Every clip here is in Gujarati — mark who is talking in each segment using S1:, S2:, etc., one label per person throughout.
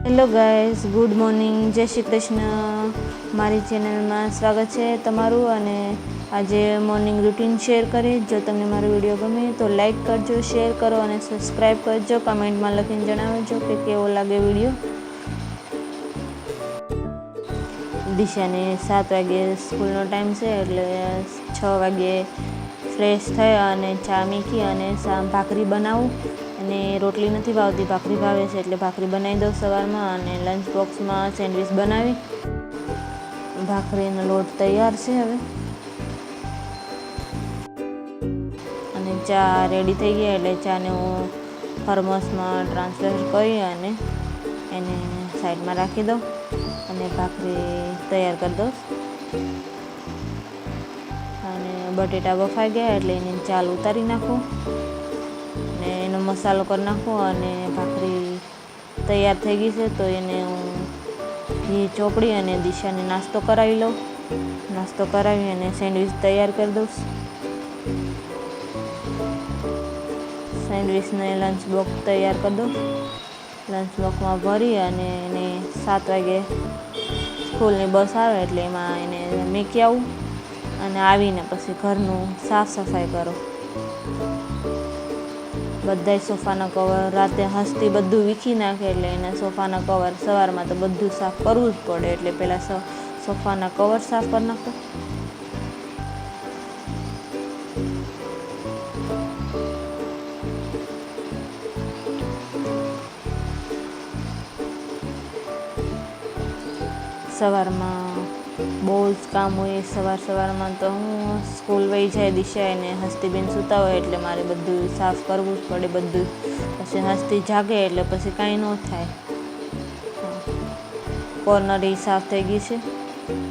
S1: હેલો ગાઈઝ, ગુડ મોર્નિંગ, જય શ્રી કૃષ્ણ. મારી ચેનલમાં સ્વાગત છે તમારું. અને આજે મોર્નિંગ રૂટીન શેર કરીશ. જો તમને મારો વિડીયો ગમે તો લાઈક કરજો, શેર કરો અને સબસ્ક્રાઈબ કરજો. કમેન્ટમાં લખીને જણાવજો કે કેવો લાગે વિડીયો. દિશાને 7 વાગે સ્કૂલનો ટાઈમ છે, એટલે 6 વાગે ફ્રેશ થઈ અને ચા મીઠી અને ભાખરી બનાવું. અને રોટલી નથી ભાવતી, ભાખરી ભાવે છે એટલે ભાખરી બનાવી દઉં સવારમાં. અને લંચ બોક્સમાં સેન્ડવિચ બનાવી. ભાખરીનો લોટ તૈયાર છે હવે. અને ચા રેડી થઈ ગયા એટલે ચાને હું થર્મોસમાં ટ્રાન્સફર કરી અને એને સાઈડમાં રાખી દઉં અને ભાખરી તૈયાર કરી દઉં. અને બટેટા બફાઈ ગયા એટલે એની ચાલ ઉતારી નાખું ને એનો મસાલો કરી નાખું. અને ભાખરી તૈયાર થઈ ગઈ છે તો એને હું ઘી ચોપડી અને દિશાને નાસ્તો કરાવી લઉં. નાસ્તો કરાવી અને સેન્ડવિચ તૈયાર કરી દઉં. સેન્ડવિચને લંચ બોક્સ તૈયાર કરી દઉં. લંચ બોક્સમાં ભરી અને એને 7 વાગે સ્કૂલની બસ આવે એટલે એમાં એને મૂકી આવું. અને આવીને પછી ઘરનું સાફ સફાઈ કરો. બધાય સોફાના કવર રાતે હસતી બધું વીખી નાખે એટલે એના સોફાના કવર સવારમાં તો બધું સાફ કરવું જ પડે. એટલે પહેલાં સોફાના કવર સાફ કરી નાખો. સવારમાં બહુ જ કામ હોય. સવારમાં તો હું સ્કૂલ વહી જાય દિશા એને હસ્તીબેન સૂતા હોય એટલે મારે બધું સાફ કરવું જ પડે. બધું પછી હસ્તી જાગે એટલે પછી કાંઈ ન થાય. કોર્નર એ સાફ થઈ ગઈ છે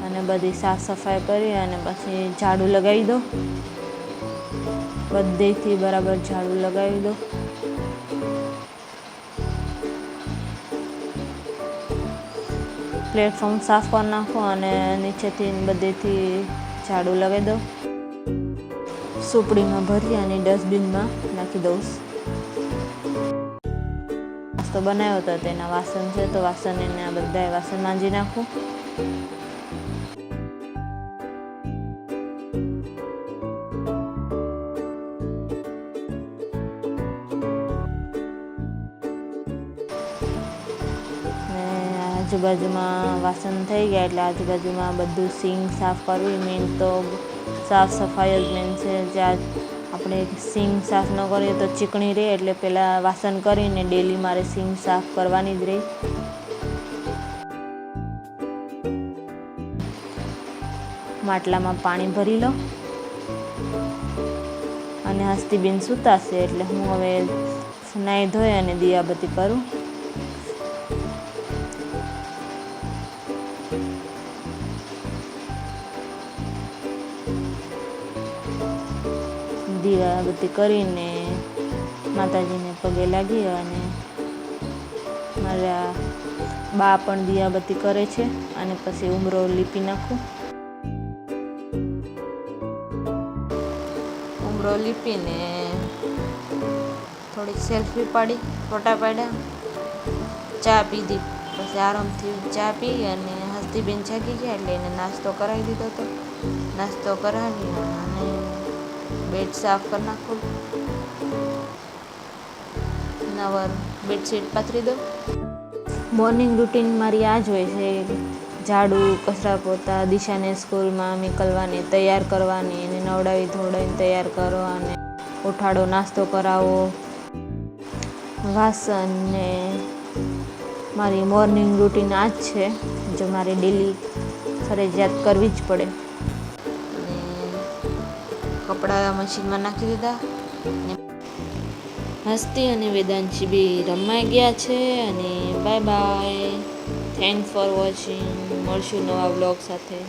S1: અને બધી સાફ સફાઈ કરી અને પછી ઝાડુ લગાવી દો. બધેથી બરાબર ઝાડુ લગાવી દો. પ્લેટફોર્મ સાફ કરી નાખો અને નીચેથી બધેથી ઝાડુ લગાવી દો. સુપડીમાં ભરી અને ડસ્ટબિનમાં નાખી દઉં. નાસ્તો બનાવ્યો હતો તેના વાસણ છે તો વાસણ એને બધા વાસણ માંજી નાખું. આજુબાજુમાં વાસણ થઈ ગયા એટલે આજુબાજુમાં બધું સિંક સાફ કરવી. મેન તો સાફ સફાઈ જ મેન છે. જ્યાં આપણે સિંક સાફ ન કરીએ તો ચીકણી રહે એટલે પહેલાં વાસણ કરીને ડેલી મારે સિંક સાફ કરવાની જ રહે. માટલામાં પાણી ભરી લો અને હસ્તીબેન સૂતાશે એટલે હું હવે નાહી ધોઈ અને દિયાબત્તી કરું. દીવાબત્તી કરીને માતાજીને પગે લાગી અને મારા બા પણ દીવાબત્તી કરે છે. અને પછી ઉંબરો લીપી નાખું. ઉંબરો લીપીને થોડીક સેલ્ફી પાડી, ફોટા પાડ્યા, ચા પીધી. પછી આરામથી ચા પી અને હસ્તીબેન જાગી ગયા એટલે એને નાસ્તો કરાવી દીધો હતો. નાસ્તો કરાવી અને બેડ સાફ કરી નાખું. નવાર બેડશીટ પાથરી દો. મોર્નિંગ રૂટીન મારી આ જ હોય છે. ઝાડુ, કચરા પોતા, દિશાને સ્કૂલમાં મોકલવાની, તૈયાર કરવાની, એને નવડાવી ધોવડાવીને તૈયાર કરો અને ઉઠાડો, નાસ્તો કરાવો, વાસણને મારી મોર્નિંગ રૂટીન આ જ છે. જો મારે ડેલી ફરજિયાત કરવી જ પડે. કપડાં મશીનમાં નાખી દીધા. હસ્તી અને વેદાંશી બી રમાઈ ગયા છે. અને bye bye. Thanks for watching. મળશું નવા બ્લોગ સાથે.